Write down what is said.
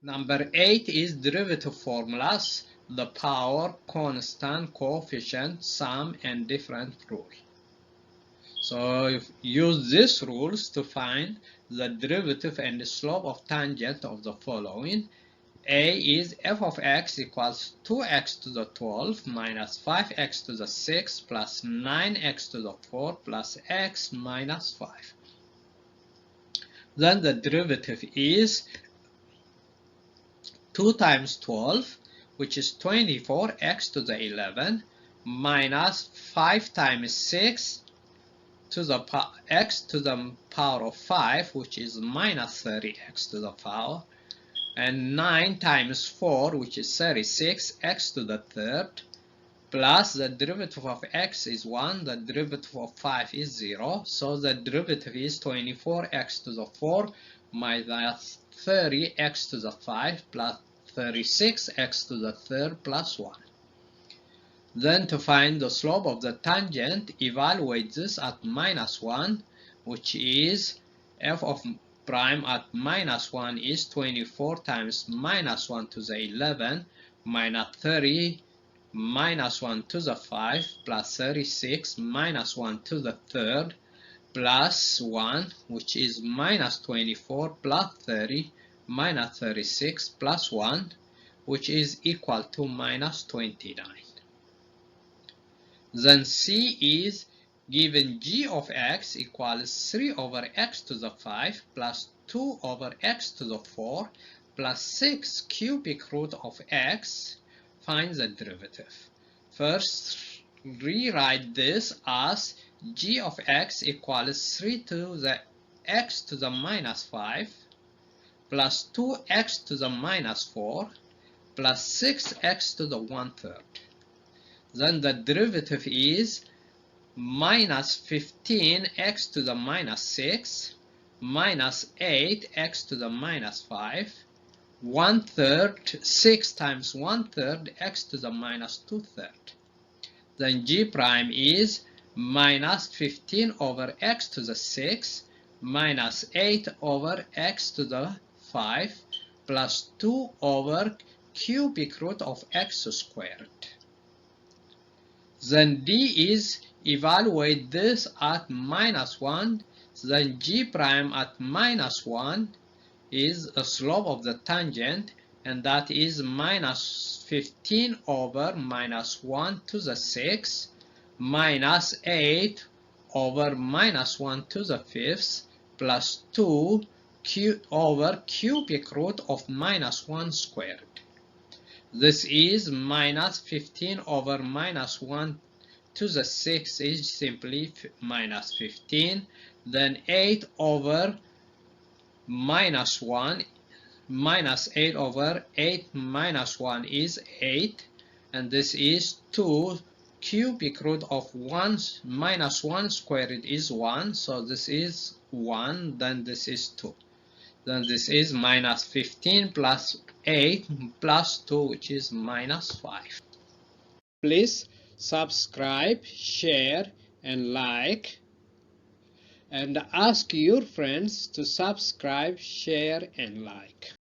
Number 8 is derivative formulas, the power, constant, coefficient, sum, and different rule. So use these rules to find the derivative and the slope of tangent of the following. A is f of x equals 2x to the 12 minus 5x to the 6 plus 9x to the 4 plus x minus 5. Then the derivative is 2 times 12, which is 24x to the 11, minus 5 times 6 to the x to the power of 5, which is minus 30x to the power, and 9 times 4, which is 36, x to the third, plus the derivative of x is 1, the derivative of 5 is 0, so the derivative is 24x to the 4 minus 30x to the 5 plus 36x to the third plus 1. Then to find the slope of the tangent, evaluate this at minus 1, which is f of prime at minus 1 is 24 times minus 1 to the 11 minus 30 minus 1 to the 5 plus 36 minus 1 to the third plus 1, which is minus 24 plus 30 minus 36 plus 1, which is equal to minus 29. Then C is given g of x equals 3 over x to the 5 plus 2 over x to the 4 plus 6 cubic root of x. Find the derivative. First, rewrite this as g of x equals 3 to the x to the minus 5 plus 2x to the minus 4 plus 6x to the 1/3. Then the derivative is minus 15x to the minus 6 minus 8x to the minus 5 1/3, 6 times 1/3 x to the minus 2/3. Then g prime is minus 15 over x to the 6 minus 8 over x to the 5 plus 2 over cubic root of x squared. Then d is evaluate this at minus 1, then g prime at minus 1 is a slope of the tangent, and that is minus 15 over minus 1 to the 6 minus 8 over minus 1 to the 5th plus 2 over cubic root of minus 1 squared. This is minus 15 over minus 1 to the 6 is simply minus 15, then 8 over minus 1, minus 8 over 8 minus 1 is 8, and this is 2 cubic root of 1 minus 1 squared is 1, so this is 1, then this is 2. Then this is minus 15 plus 8 plus 2, which is minus 5. Please subscribe, share, and like, and ask your friends to subscribe, share, and like.